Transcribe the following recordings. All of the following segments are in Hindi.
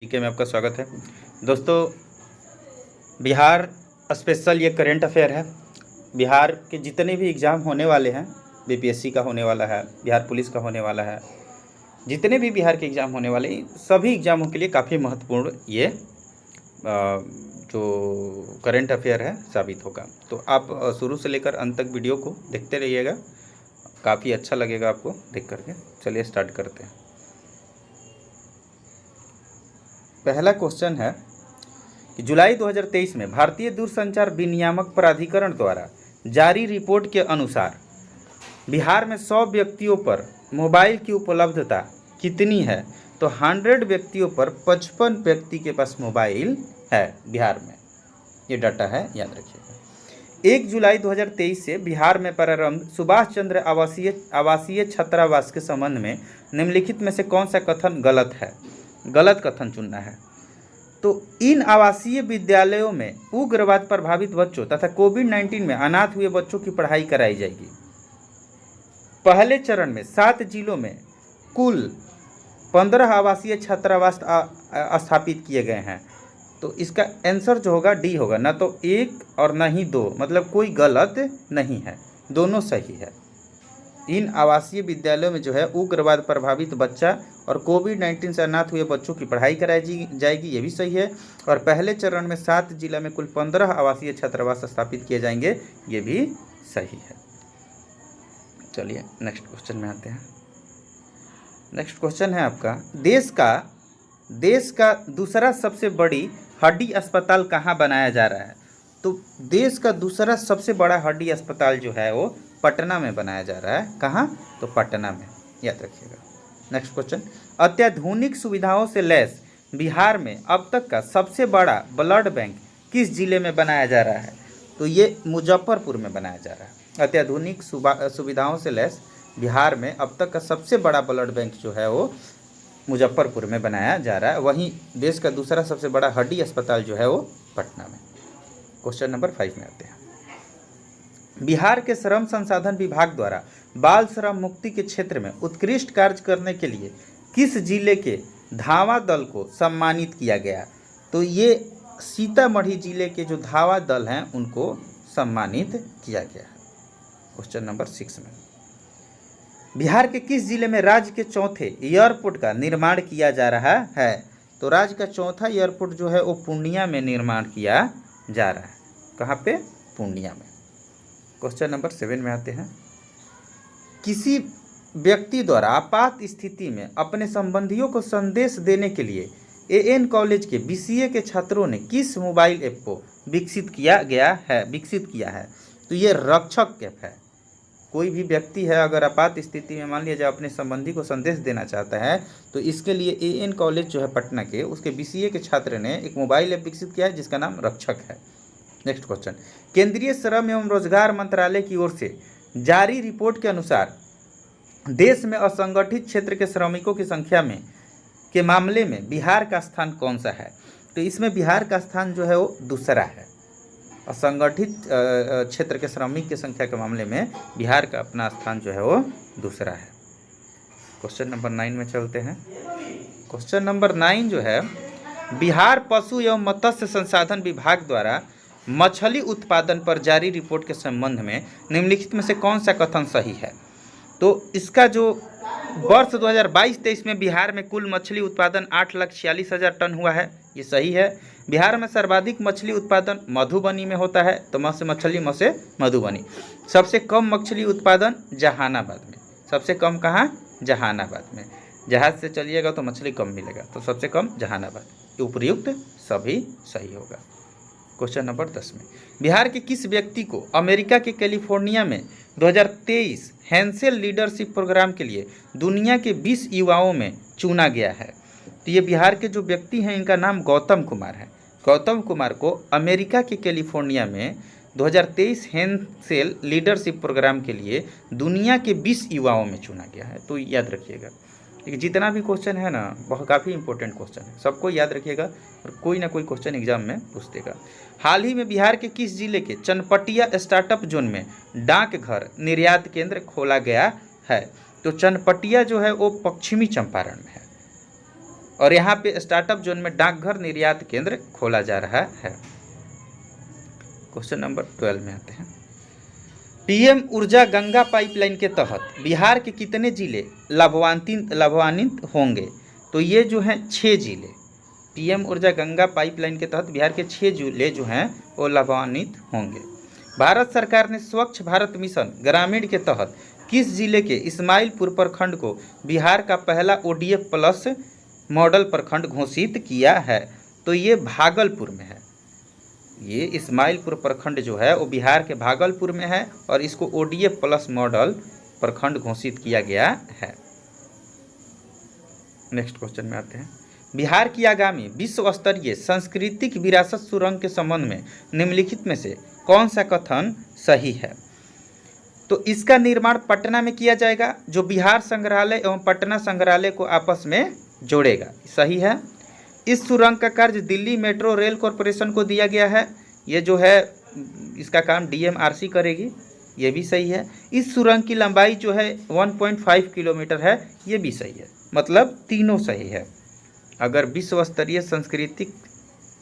ठीक है, में आपका स्वागत है दोस्तों। बिहार स्पेशल ये करेंट अफेयर है। बिहार के जितने भी एग्ज़ाम होने वाले हैं, बीपीएससी का होने वाला है, बिहार पुलिस का होने वाला है, जितने भी बिहार के एग्ज़ाम होने वाले सभी एग्ज़ामों के लिए काफ़ी महत्वपूर्ण ये जो करेंट अफेयर है साबित होगा। तो आप शुरू से लेकर अंत तक वीडियो को देखते रहिएगा, काफ़ी अच्छा लगेगा आपको देख करके। चलिए स्टार्ट करते हैं। पहला क्वेश्चन है कि जुलाई 2023 में भारतीय दूरसंचार विनियामक प्राधिकरण द्वारा जारी रिपोर्ट के अनुसार बिहार में 100 व्यक्तियों पर मोबाइल की उपलब्धता कितनी है? तो 100 व्यक्तियों पर 55 व्यक्ति के पास मोबाइल है बिहार में। ये डाटा है, याद रखिएगा। 1 जुलाई 2023 से बिहार में प्रारंभ सुभाष चंद्र आवासीय छात्रावास के संबंध में निम्नलिखित में से कौन सा कथन गलत है? गलत कथन चुनना है। तो इन आवासीय विद्यालयों में उग्रवाद प्रभावित बच्चों तथा कोविड-19 में अनाथ हुए बच्चों की पढ़ाई कराई जाएगी। पहले चरण में 7 जिलों में कुल 15 आवासीय छात्रावास स्थापित किए गए हैं। तो इसका आंसर जो होगा डी होगा, ना तो 1 और ना ही 2, मतलब कोई गलत नहीं है, दोनों सही है। इन आवासीय विद्यालयों में जो है उग्रवाद प्रभावित बच्चा और कोविड-19 से अनाथ हुए बच्चों की पढ़ाई कराई जाएगी, ये भी सही है। और पहले चरण में 7 जिला में कुल 15 आवासीय छात्रावास स्थापित किए जाएंगे, ये भी सही है। चलिए नेक्स्ट क्वेश्चन में आते हैं। नेक्स्ट क्वेश्चन है आपका, देश का दूसरा सबसे बड़ी हड्डी अस्पताल कहाँ बनाया जा रहा है? तो देश का दूसरा सबसे बड़ा हड्डी अस्पताल जो है वो पटना में बनाया जा रहा है। कहाँ? तो पटना में, याद रखिएगा। नेक्स्ट क्वेश्चन, अत्याधुनिक सुविधाओं से लैस बिहार में अब तक का सबसे बड़ा ब्लड बैंक किस जिले में बनाया जा रहा है? तो ये मुजफ्फरपुर में बनाया जा रहा है। अत्याधुनिक सुविधाओं से लैस बिहार में अब तक का सबसे बड़ा ब्लड बैंक जो है वो मुजफ्फरपुर में बनाया जा रहा है। वहीं देश का दूसरा सबसे बड़ा हड्डी अस्पताल जो है वो पटना में। क्वेश्चन नंबर 5 में आते हैं। बिहार के श्रम संसाधन विभाग द्वारा बाल श्रम मुक्ति के क्षेत्र में उत्कृष्ट कार्य करने के लिए किस जिले के धावा दल को सम्मानित किया गया? तो ये सीतामढ़ी जिले के जो धावा दल हैं उनको सम्मानित किया गया है। क्वेश्चन नंबर 6 में, बिहार के किस जिले में राज्य के चौथे एयरपोर्ट का निर्माण किया जा रहा है? तो राज्य का चौथा एयरपोर्ट जो है वो पूर्णिया में निर्माण किया जा रहा है। कहाँ पे? पूर्णिया में। क्वेश्चन नंबर 7 में आते हैं। किसी व्यक्ति द्वारा आपात स्थिति में अपने संबंधियों को संदेश देने के लिए एएन कॉलेज के बीसीए के छात्रों ने किस मोबाइल ऐप को विकसित किया है? तो ये रक्षक ऐप है। कोई भी व्यक्ति है अगर आपात स्थिति में मान लिया जाए अपने संबंधी को संदेश देना चाहता है तो इसके लिए एएन कॉलेज जो है पटना के, उसके बीसीए के छात्र ने एक मोबाइल ऐप विकसित किया है जिसका नाम रक्षक है। नेक्स्ट क्वेश्चन, केंद्रीय श्रम एवं रोजगार मंत्रालय की ओर से जारी रिपोर्ट के अनुसार देश में असंगठित क्षेत्र के श्रमिकों की संख्या में के मामले में बिहार का स्थान कौन सा है? तो इसमें बिहार का स्थान जो है वो दूसरा है। असंगठित क्षेत्र के श्रमिक की संख्या के मामले में बिहार का अपना स्थान जो है वो दूसरा है। क्वेश्चन नंबर 9 में चलते हैं। क्वेश्चन नंबर 9 जो है, बिहार पशु एवं मत्स्य संसाधन विभाग द्वारा मछली उत्पादन पर जारी रिपोर्ट के संबंध में निम्नलिखित में से कौन सा कथन सही है? तो इसका जो वर्ष 2022-23 में बिहार में कुल मछली उत्पादन 8,46,000 टन हुआ है, ये सही है। बिहार में सर्वाधिक मछली उत्पादन मधुबनी में होता है, तो म से मछली, म से मधुबनी। सबसे कम मछली उत्पादन जहानाबाद में। सबसे कम कहाँ? जहानाबाद में। जहाज से चलिएगा तो मछली कम मिलेगा, तो सबसे कम जहानाबाद। उपयुक्त सभी सही होगा। क्वेश्चन नंबर 10 में, बिहार के किस व्यक्ति को अमेरिका के कैलिफोर्निया में 2023 हैंसेल लीडरशिप प्रोग्राम के लिए दुनिया के 20 युवाओं में चुना गया है? तो ये बिहार के जो व्यक्ति हैं इनका नाम गौतम कुमार है। गौतम कुमार को अमेरिका के कैलिफोर्निया में 2023 हैंसेल लीडरशिप प्रोग्राम के लिए दुनिया के 20 युवाओं में चुना गया है। तो याद रखिएगा, जितना भी क्वेश्चन है ना बहुत काफ़ी इंपॉर्टेंट क्वेश्चन है, सबको याद रखिएगा और कोई ना कोई क्वेश्चन एग्जाम में पूछ देगा। हाल ही में बिहार के किस जिले के चनपटिया स्टार्टअप जोन में डाकघर निर्यात केंद्र खोला गया है? तो चनपटिया जो है वो पश्चिमी चंपारण में है। और यहाँ पे स्टार्टअप जोन में डाकघर निर्यात केंद्र खोला जा रहा है। क्वेश्चन नंबर 12 में आते हैं। पीएम ऊर्जा गंगा पाइपलाइन के तहत बिहार के कितने जिले लाभान्वित होंगे? तो ये जो हैं 6 जिले। पीएम ऊर्जा गंगा पाइपलाइन के तहत बिहार के 6 जिले जो हैं वो लाभान्वित होंगे। भारत सरकार ने स्वच्छ भारत मिशन ग्रामीण के तहत किस जिले के इस्माइलपुर प्रखंड को बिहार का पहला ODF प्लस मॉडल प्रखंड घोषित किया है? तो ये भागलपुर में है। ये इस्माइलपुर प्रखंड जो है वो बिहार के भागलपुर में है और इसको ODF प्लस मॉडल प्रखंड घोषित किया गया है। नेक्स्ट क्वेश्चन में आते हैं। बिहार की आगामी विश्व स्तरीय सांस्कृतिक विरासत सुरंग के संबंध में निम्नलिखित में से कौन सा कथन सही है? तो इसका निर्माण पटना में किया जाएगा, जो बिहार संग्रहालय एवं पटना संग्रहालय को आपस में जोड़ेगा। सही है। इस सुरंग का कार्य दिल्ली मेट्रो रेल कॉरपोरेशन को दिया गया है। ये जो है इसका काम DMRC करेगी। ये भी सही है। इस सुरंग की लंबाई जो है 1.5 किलोमीटर है। ये भी सही है। मतलब तीनों सही है। अगर विश्व स्तरीय सांस्कृतिक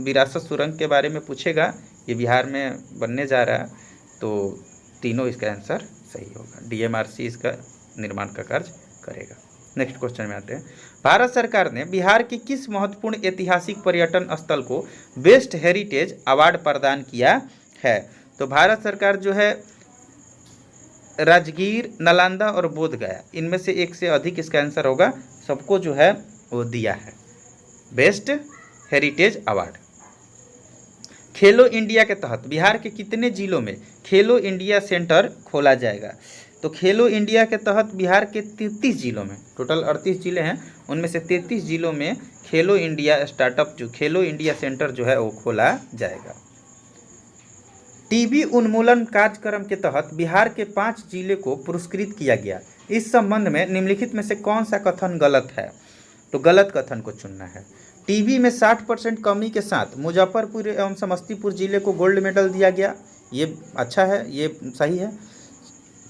विरासत सुरंग के बारे में पूछेगा, ये बिहार में बनने जा रहा है, तो तीनों इसका आंसर सही होगा। DMRC इसका निर्माण का कार्य करेगा। नेक्स्ट क्वेश्चन में आते हैं। भारत सरकार ने बिहार के किस महत्वपूर्ण ऐतिहासिक पर्यटन स्थल को बेस्ट हेरिटेज अवार्ड प्रदान किया है? तो भारत सरकार जो है राजगीर, नालंदा और बोधगया, इनमें से एक से अधिक इसका आंसर होगा, सबको जो है वो दिया है बेस्ट हेरिटेज अवार्ड। खेलो इंडिया के तहत बिहार के कितने जिलों में खेलो इंडिया सेंटर खोला जाएगा? तो खेलो इंडिया के तहत बिहार के 33 जिलों में, टोटल 38 जिले हैं, उनमें से 33 जिलों में खेलो इंडिया स्टार्टअप जो खेलो इंडिया सेंटर जो है वो खोला जाएगा। टीबी उन्मूलन कार्यक्रम के तहत बिहार के 5 जिले को पुरस्कृत किया गया। इस संबंध में निम्नलिखित में से कौन सा कथन गलत है? तो गलत कथन को चुनना है। टीबी में 60% कमी के साथ मुजफ्फरपुर एवं समस्तीपुर जिले को गोल्ड मेडल दिया गया। ये अच्छा है, ये सही है।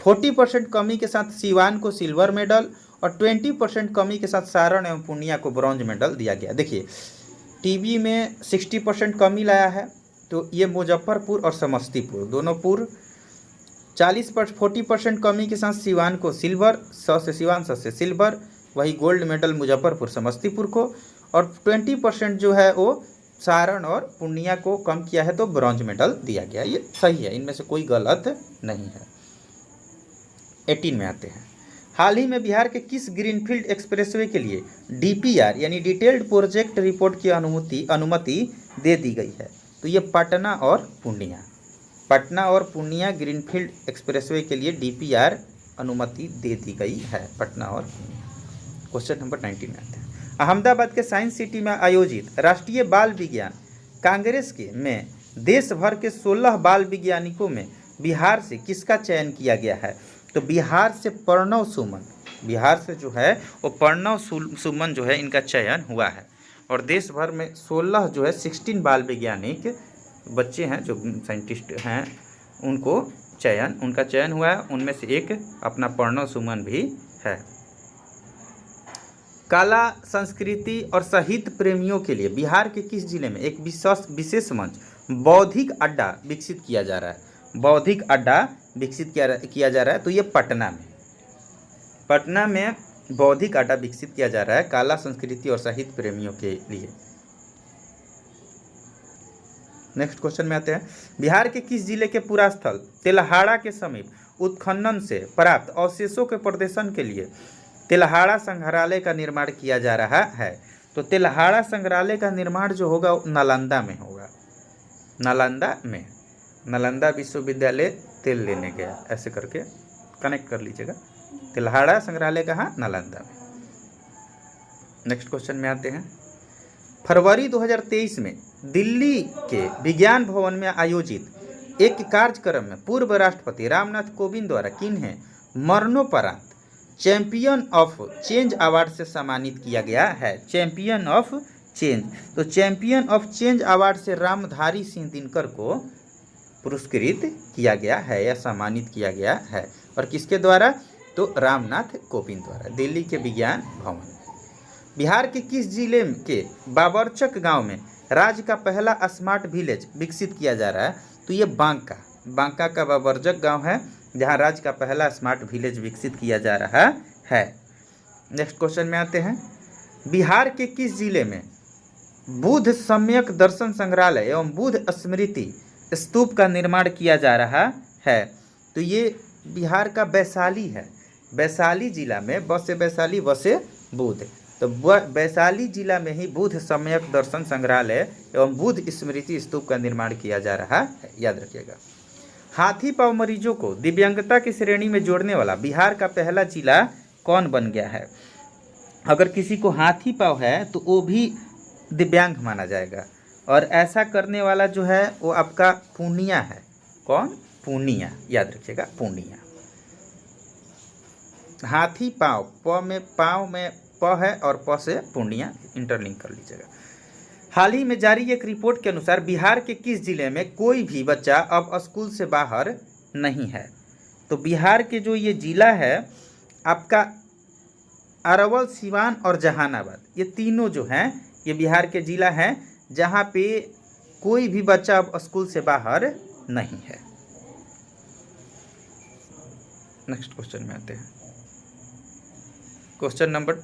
40% कमी के साथ सीवान को सिल्वर मेडल और 20% कमी के साथ सारण एवं पूर्णिया को ब्रॉन्ज मेडल दिया गया। देखिए, टीबी में 60% कमी लाया है, तो ये मुजफ्फरपुर और समस्तीपुर दोनों पूर्व। 40% कमी के साथ सीवान को सिल्वर, सीवान से सिल्वर, वही गोल्ड मेडल मुजफ्फरपुर समस्तीपुर को, और 20% जो है वो सारण और पूर्णिया को कम किया है, तो ब्रॉन्ज मेडल दिया गया। ये सही है, इनमें से कोई गलत नहीं है। 18 में आते हैं। हाल ही में बिहार के किस ग्रीनफील्ड एक्सप्रेसवे के लिए DPR यानी डिटेल्ड प्रोजेक्ट रिपोर्ट की अनुमति दे दी गई है? तो ये पटना और पूर्णिया ग्रीनफील्ड एक्सप्रेसवे के लिए DPR अनुमति दे दी गई है, पटना और पूर्णिया। क्वेश्चन नंबर 19 में आते हैं। अहमदाबाद के साइंस सिटी में आयोजित राष्ट्रीय बाल विज्ञान कांग्रेस में देश भर के 16 बाल वैज्ञानिकों में बिहार से किसका चयन किया गया है? तो बिहार से प्रणव सुमन, बिहार से जो है वो प्रणव सुमन जो है इनका चयन हुआ है। और देश भर में 16 जो है 16 बाल वैज्ञानिक बच्चे हैं जो साइंटिस्ट हैं, उनका चयन हुआ है। उनमें से एक अपना प्रणव सुमन भी है। कला, संस्कृति और साहित्य प्रेमियों के लिए बिहार के किस जिले में एक विशेष मंच बौद्धिक अड्डा विकसित किया जा रहा है? बौद्धिक अड्डा विकसित किया जा रहा है, तो ये पटना में बौद्धिक अड्डा विकसित किया जा रहा है कला, संस्कृति और साहित्य प्रेमियों के लिए। नेक्स्ट क्वेश्चन में आते हैं। बिहार के किस जिले के पुरास्थल तेल्हाड़ा के समीप उत्खनन से प्राप्त अवशेषों के प्रदर्शन के लिए तेल्हाड़ा संग्रहालय का निर्माण किया जा रहा है? तो तेल्हाड़ा संग्रहालय का निर्माण जो होगा नालंदा में होगा। नालंदा विश्वविद्यालय तेल लेने गया, ऐसे करके कनेक्ट कर लीजिएगा। तेल्हाड़ा संग्रहालय कहाँ? नालंदा में। नेक्स्ट क्वेश्चन में आते हैं। फरवरी 2023 में दिल्ली के विज्ञान भवन में आयोजित एक कार्यक्रम में पूर्व राष्ट्रपति रामनाथ कोविंद द्वारा किन्हें मरणोपरांत चैंपियन ऑफ चेंज अवार्ड से सम्मानित किया गया है? चैंपियन ऑफ चेंज, तो चैंपियन ऑफ चेंज अवार्ड से रामधारी सिंह दिनकर को पुरस्कृत किया गया है या सम्मानित किया गया है। और किसके द्वारा? तो रामनाथ कोविंद द्वारा, दिल्ली के विज्ञान भवन। बिहार के किस जिले के बाबरचक गांव में राज्य का पहला स्मार्ट विलेज विकसित किया जा रहा है? तो ये बांका का बाबरचक गांव है जहां राज्य का पहला स्मार्ट विलेज विकसित किया जा रहा है। नेक्स्ट क्वेश्चन में आते हैं। बिहार के किस जिले में बुद्ध सम्यक दर्शन संग्रहालय एवं बुद्ध स्मृति स्तूप का निर्माण किया जा रहा है? तो ये बिहार का वैशाली है। वैशाली जिला में ब से वैशाली व से बुद्ध, तो वैशाली जिला में ही बुद्ध सम्यक दर्शन संग्रहालय एवं बुद्ध स्मृति स्तूप का निर्माण किया जा रहा है, याद रखिएगा। हाथी पांव मरीजों को दिव्यांगता की श्रेणी में जोड़ने वाला बिहार का पहला जिला कौन बन गया है? अगर किसी को हाथी पांव है तो वो भी दिव्यांग माना जाएगा, और ऐसा करने वाला जो है वो आपका पूर्णिया है। कौन? पूर्णिया, याद रखिएगा, पूर्णिया। हाथी पांव, पांव में प है और प से पूर्णिया, इंटरलिंक कर लीजिएगा। हाल ही में जारी एक रिपोर्ट के अनुसार बिहार के किस जिले में कोई भी बच्चा अब स्कूल से बाहर नहीं है? तो बिहार के जो ये जिला है आपका अरवल, सिवान और जहानाबाद, ये तीनों जो हैं ये बिहार के जिला हैं जहाँ पे कोई भी बच्चा अब स्कूल से बाहर नहीं है। नेक्स्ट क्वेश्चन में आते हैं। क्वेश्चन नंबर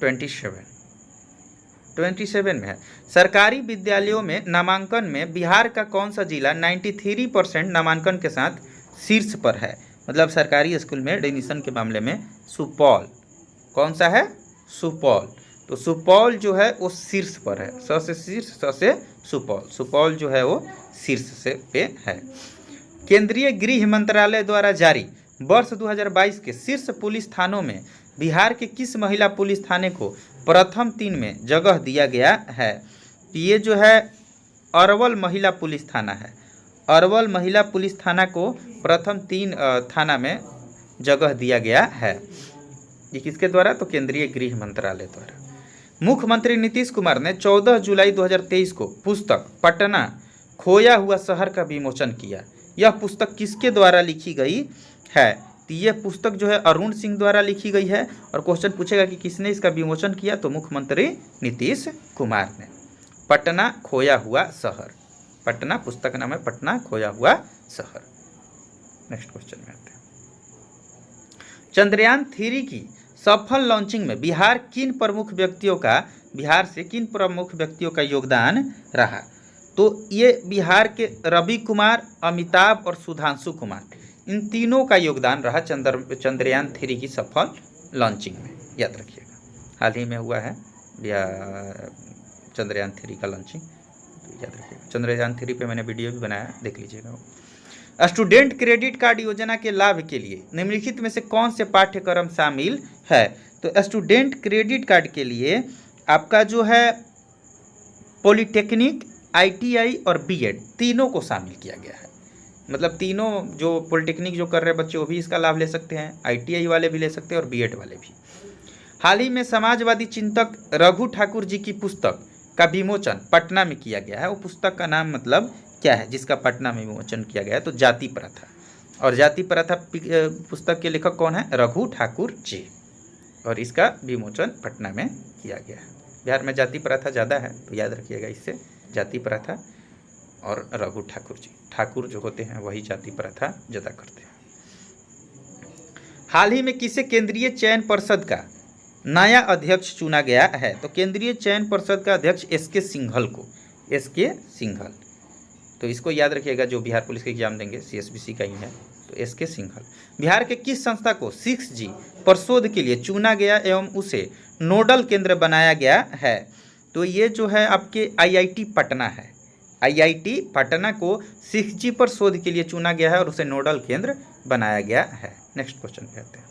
27 में है, सरकारी विद्यालयों में नामांकन में बिहार का कौन सा जिला 93% नामांकन के साथ शीर्ष पर है? मतलब सरकारी स्कूल में एडमिशन के मामले में सुपौल, कौन सा है? सुपौल। तो सुपौल जो है वो शीर्ष पर है, स से शीर्ष, स से सुपौल। सुपौल जो है वो शीर्ष से पे है। केंद्रीय गृह मंत्रालय द्वारा जारी वर्ष 2022 के शीर्ष पुलिस थानों में बिहार के किस महिला पुलिस थाने को प्रथम 3 में जगह दिया गया है? ये जो है अरवल महिला पुलिस थाना है। अरवल महिला पुलिस थाना को प्रथम 3 थाना में जगह दिया गया है। ये किसके द्वारा? तो केंद्रीय गृह मंत्रालय द्वारा। मुख्यमंत्री नीतीश कुमार ने 14 जुलाई 2023 को पुस्तक पटना खोया हुआ शहर का विमोचन किया। यह पुस्तक किसके द्वारा लिखी गई है? तो यह पुस्तक जो है अरुण सिंह द्वारा लिखी गई है। और क्वेश्चन पूछेगा कि किसने इसका विमोचन किया? तो मुख्यमंत्री नीतीश कुमार ने। पटना खोया हुआ शहर, पटना, पुस्तक नाम है पटना खोया हुआ शहर। नेक्स्ट क्वेश्चन में आते हैं। चंद्रयान 3 की सफल लॉन्चिंग में बिहार से किन प्रमुख व्यक्तियों का योगदान रहा? तो ये बिहार के रवि कुमार, अमिताभ और सुधांशु कुमार, इन तीनों का योगदान रहा चंद्रयान 3 की सफल लॉन्चिंग में, याद रखिएगा। हाल ही में हुआ है चंद्रयान 3 का लॉन्चिंग, तो याद रखिएगा। चंद्रयान 3 पे मैंने वीडियो भी बनाया, देख लीजिएगा। स्टूडेंट क्रेडिट कार्ड योजना के लाभ के लिए निम्नलिखित में से कौन से पाठ्यक्रम शामिल है? तो स्टूडेंट क्रेडिट कार्ड के लिए आपका जो है पॉलिटेक्निक, ITI और BEd तीनों को शामिल किया गया है। मतलब तीनों, जो पॉलिटेक्निक जो कर रहे बच्चे वो भी इसका लाभ ले सकते हैं, ITI वाले भी ले सकते हैं और BEd वाले भी। हाल ही में समाजवादी चिंतक रघु ठाकुर जी की पुस्तक का विमोचन पटना में किया गया है। वो पुस्तक का नाम मतलब क्या है जिसका पटना में विमोचन किया गया है? तो जाति प्रथा। और जाति प्रथा पुस्तक के लेखक कौन है? रघु ठाकुर जी। और इसका विमोचन पटना में किया गया है। बिहार में जाति प्रथा ज़्यादा है, तो याद रखिएगा इससे, जाति प्रथा और रघु ठाकुर जी। ठाकुर जो होते हैं वही जाति प्रथा ज़्यादा करते हैं। हाल ही में किसे केंद्रीय चयन परिषद का नया अध्यक्ष चुना गया है? तो केंद्रीय चयन परिषद का अध्यक्ष SK सिंघल को, SK सिंघल। तो इसको याद रखिएगा, जो बिहार पुलिस के एग्जाम देंगे CSBC का ही है, तो SK सिंघल। बिहार के किस संस्था को 6G पर शोध के लिए चुना गया एवं उसे नोडल केंद्र बनाया गया है? तो ये जो है आपके IIT पटना है। IIT पटना को 6G पर शोध के लिए चुना गया है और उसे नोडल केंद्र बनाया गया है। नेक्स्ट क्वेश्चन पे आते हैं।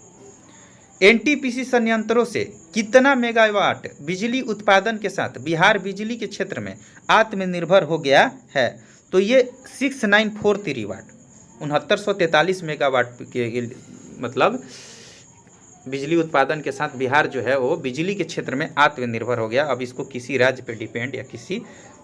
NTPC संयंत्रों से कितना मेगावाट बिजली उत्पादन के साथ बिहार बिजली के क्षेत्र में आत्मनिर्भर हो गया है? तो ये 6943 वाट, 6943 मेगावाट के मतलब बिजली उत्पादन के साथ बिहार जो है वो बिजली के क्षेत्र में आत्मनिर्भर हो गया। अब इसको किसी राज्य पे डिपेंड या किसी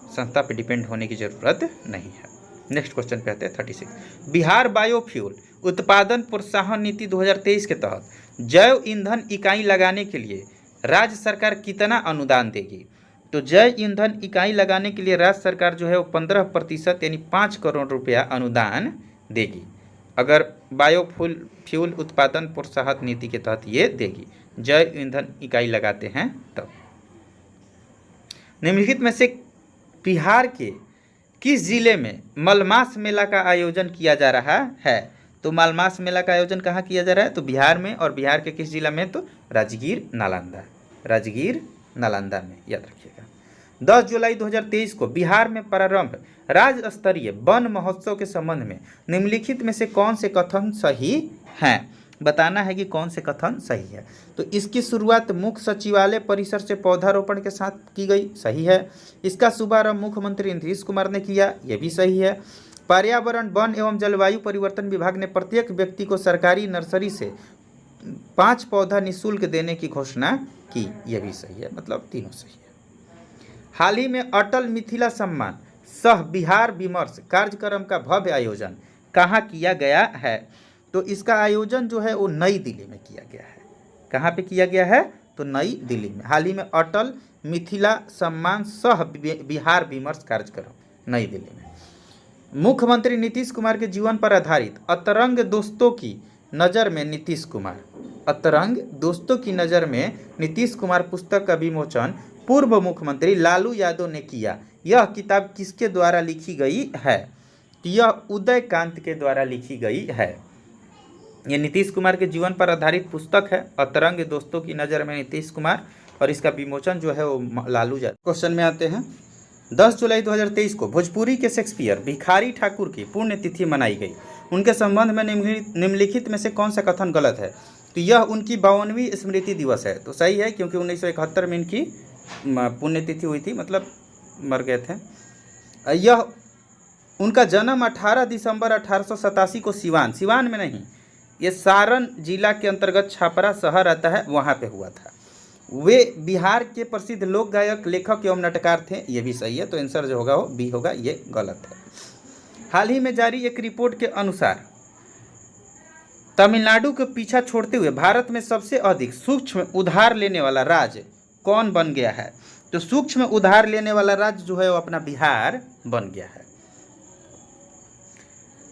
संस्था पे डिपेंड होने की ज़रूरत नहीं है। नेक्स्ट क्वेश्चन पे आते हैं 36। बिहार बायोफ्यूल उत्पादन प्रोत्साहन नीति 2023 के तहत जैव ईंधन इकाई लगाने के लिए राज्य सरकार कितना अनुदान देगी? तो जैव ईंधन इकाई लगाने के लिए राज्य सरकार जो है वो 15% यानी 5 करोड़ रुपया अनुदान देगी। अगर फ्यूल उत्पादन प्रोत्साहन नीति के तहत ये देगी, जैव ईंधन इकाई लगाते हैं तब। निम्नलिखित में से बिहार के किस जिले में मलमास मेला का आयोजन किया जा रहा है? तो मलमास मेला का आयोजन कहाँ किया जा रहा है? तो बिहार में, और बिहार के किस जिला में? तो राजगीर नालंदा में, याद रखिएगा। 10 जुलाई 2023 को बिहार में प्रारंभ राज्य स्तरीय वन महोत्सव के संबंध में निम्नलिखित में से कौन से कथन सही हैं? बताना है कि कौन से कथन सही है। तो इसकी शुरुआत मुख्य सचिवालय परिसर से पौधारोपण के साथ की गई, सही है। इसका शुभारंभ मुख्यमंत्री नीतीश कुमार ने किया, यह भी सही है। पर्यावरण, वन एवं जलवायु परिवर्तन विभाग ने प्रत्येक व्यक्ति को सरकारी नर्सरी से 5 पौधा निःशुल्क देने की घोषणा की, यह भी सही है। मतलब तीनों सही है। हाल ही में अटल मिथिला सम्मान सह बिहार विमर्श कार्यक्रम का भव्य आयोजन कहाँ किया गया है? तो इसका आयोजन जो है वो नई दिल्ली में किया गया है। कहाँ पे किया गया है? तो नई दिल्ली में। हाल ही में अटल मिथिला सम्मान सह बिहार विमर्श कार्यक्रम नई दिल्ली में। मुख्यमंत्री नीतीश कुमार के जीवन पर आधारित अतरंग दोस्तों की नज़र में नीतीश कुमार, अतरंग दोस्तों की नज़र में नीतीश कुमार पुस्तक का विमोचन पूर्व मुख्यमंत्री लालू यादव ने किया। यह किताब किसके द्वारा लिखी गई है? यह उदयकांत के द्वारा लिखी गई है। यह नीतीश कुमार के जीवन पर आधारित पुस्तक है, अतरंग दोस्तों की नज़र में नीतीश कुमार, और इसका विमोचन जो है वो लालू यादव। क्वेश्चन में आते हैं। 10 जुलाई 2023 को भोजपुरी के शेक्सपियर भिखारी ठाकुर की पुण्यतिथि मनाई गई। उनके संबंध में निम्नलिखित में से कौन सा कथन गलत है? तो यह उनकी 52वीं स्मृति दिवस है। तो सही है, क्योंकि 1971 में इनकी पुण्यतिथि हुई थी, मतलब मर गए थे। यह उनका जन्म 18 दिसंबर 1887 को सिवान में नहीं, ये सारण जिला के अंतर्गत छपरा शहर आता है, वहाँ पे हुआ था। वे बिहार के प्रसिद्ध लोक गायक, लेखक एवं नाटककार थे, ये भी सही है। तो आंसर जो होगा वो बी होगा, ये गलत है। हाल ही में जारी एक रिपोर्ट के अनुसार तमिलनाडु को पीछा छोड़ते हुए भारत में सबसे अधिक सूक्ष्म उधार लेने वाला राज्य कौन बन गया है? तो सूक्ष्म उधार लेने वाला राज्य जो है वो अपना बिहार बन गया है।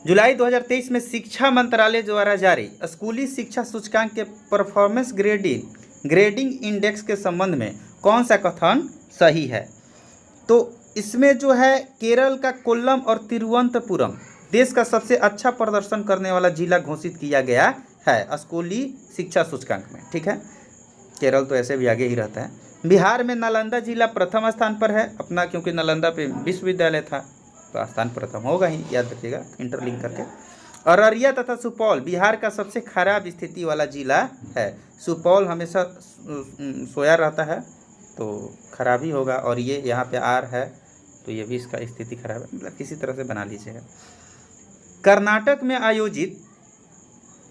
जुलाई 2023 में शिक्षा मंत्रालय द्वारा जारी स्कूली शिक्षा सूचकांक के परफॉर्मेंस ग्रेडिंग इंडेक्स के संबंध में कौन सा कथन सही है? तो इसमें जो है केरल का कोल्लम और तिरुवनंतपुरम देश का सबसे अच्छा प्रदर्शन करने वाला जिला घोषित किया गया है स्कूली शिक्षा सूचकांक में, ठीक है। केरल तो ऐसे भी आगे ही रहता है। बिहार में नालंदा जिला प्रथम स्थान पर है अपना, क्योंकि नालंदा पे विश्वविद्यालय था, तो स्थान प्रथम होगा ही, याद रखिएगा इंटरलिंक करके। अररिया तथा सुपौल बिहार का सबसे खराब स्थिति वाला जिला है। सुपौल हमेशा सोया रहता है तो खराब ही होगा, और ये यहाँ पे आर है तो ये भी इसका स्थिति खराब है, मतलब किसी तरह से बना लीजिएगा। कर्नाटक में आयोजित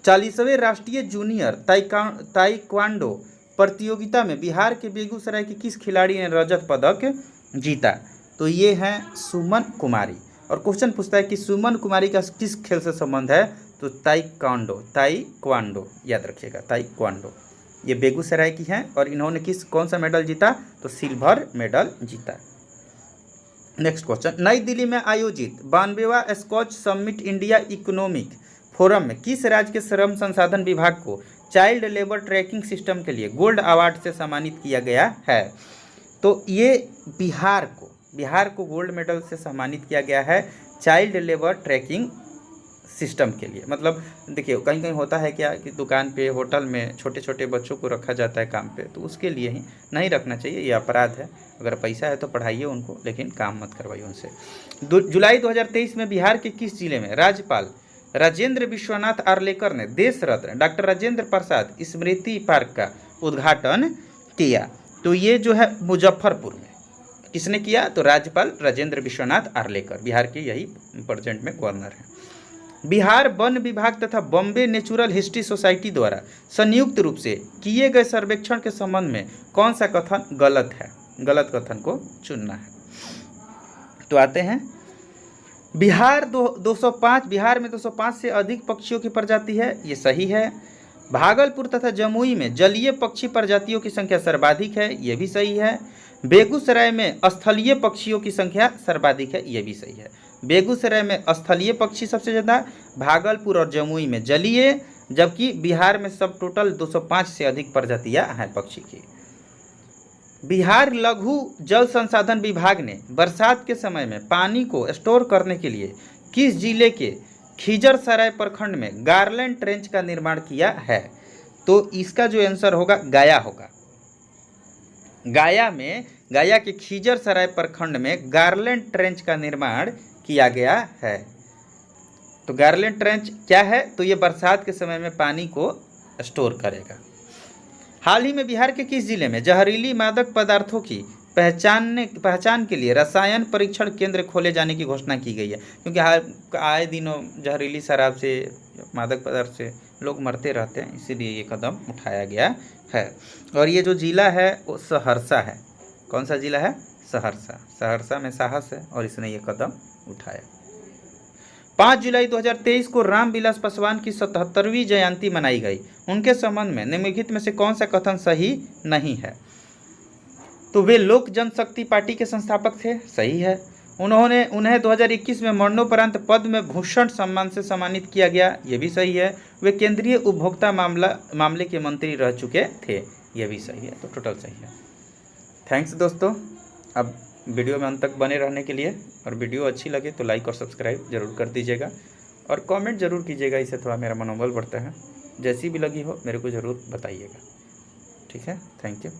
40वें राष्ट्रीय जूनियर ताइक्वांडो प्रतियोगिता में बिहार के बेगूसराय की किस खिलाड़ी ने रजत पदक जीता? तो ये हैं सुमन कुमारी। और क्वेश्चन पूछता है कि सुमन कुमारी का किस खेल से संबंध है? तो ताइक्वांडो, याद रखिएगा ताइक्वांडो। ये बेगूसराय की हैं और इन्होंने कौन सा मेडल जीता? तो सिल्वर मेडल जीता। नेक्स्ट क्वेश्चन, नई दिल्ली में आयोजित 92वां Skoch summit India economic forum में किस राज्य के श्रम संसाधन विभाग को चाइल्ड लेबर ट्रैकिंग सिस्टम के लिए गोल्ड अवार्ड से सम्मानित किया गया है? तो ये बिहार को गोल्ड मेडल से सम्मानित किया गया है चाइल्ड लेबर ट्रैकिंग सिस्टम के लिए। मतलब देखिए कहीं कहीं होता है क्या कि दुकान पे, होटल में छोटे छोटे बच्चों को रखा जाता है काम पे, तो उसके लिए ही नहीं रखना चाहिए, ये अपराध है। अगर पैसा है तो पढ़ाइए उनको, लेकिन काम मत करवाइए उनसे। जुलाई 2023 में बिहार के किस जिले में राज्यपाल राजेंद्र विश्वनाथ आर्लेकर ने देश रत्न डॉक्टर राजेंद्र प्रसाद स्मृति पार्क का उद्घाटन किया? तो ये जो है मुजफ्फरपुर में। किसने किया? तो राज्यपाल राजेंद्र विश्वनाथ आर्लेकर, बिहार के यही प्रेजेंट में गवर्नर हैं। बिहार वन विभाग तथा बॉम्बे नेचुरल हिस्ट्री सोसाइटी द्वारा संयुक्त रूप से किए गए सर्वेक्षण के संबंध में कौन सा कथन गलत है? गलत कथन को चुनना है। तो आते हैं बिहार में 205 से अधिक पक्षियों की प्रजाति है, ये सही है। भागलपुर तथा जमुई में जलीय पक्षी प्रजातियों की संख्या सर्वाधिक है, ये भी सही है। बेगूसराय में स्थलीय पक्षियों की संख्या सर्वाधिक है, ये भी सही है। बेगूसराय में स्थलीय पक्षी सबसे ज़्यादा, भागलपुर और जमुई में जलीय, जबकि बिहार में सब टोटल 205 से अधिक प्रजातियां हैं पक्षी की। बिहार लघु जल संसाधन विभाग ने बरसात के समय में पानी को स्टोर करने के लिए किस जिले के खिजरसराय प्रखंड में गार्लैंड ट्रेंच का निर्माण किया है? तो इसका जो आंसर होगा गाया होगा। गाया के खिजरसराय प्रखंड में गार्लैंड ट्रेंच का निर्माण किया गया है। तो गार्लैंड ट्रेंच क्या है? तो ये बरसात के समय में पानी को स्टोर करेगा। हाल ही में बिहार के किस जिले में जहरीली मादक पदार्थों की पहचान के लिए रसायन परीक्षण केंद्र खोले जाने की घोषणा की गई है? क्योंकि आए दिनों जहरीली शराब से, मादक पदार्थ से लोग मरते रहते हैं, इसीलिए ये कदम उठाया गया है। और ये जो जिला है वो सहरसा है। कौन सा जिला है? सहरसा। सहरसा में साहस है और इसने ये कदम उठाया। 5 जुलाई 2023 को रामविलास पासवान की 77वीं जयंती मनाई गई। उनके संबंध में निम्नलिखित में से कौन सा कथन सही नहीं है? तो वे लोक जनशक्ति पार्टी के संस्थापक थे, सही है। उन्हें 2021 में मरणोपरांत पद्म भूषण सम्मान से सम्मानित किया गया, ये भी सही है। वे केंद्रीय उपभोक्ता मामले के मंत्री रह चुके थे, ये भी सही है। तो टोटल सही है। थैंक्स दोस्तों, अब वीडियो में अंत तक बने रहने के लिए। और वीडियो अच्छी लगे तो लाइक और सब्सक्राइब जरूर कर दीजिएगा और कमेंट जरूर कीजिएगा, इससे थोड़ा मेरा मनोबल बढ़ता है। जैसी भी लगी हो मेरे को ज़रूर बताइएगा, ठीक है। Thank you.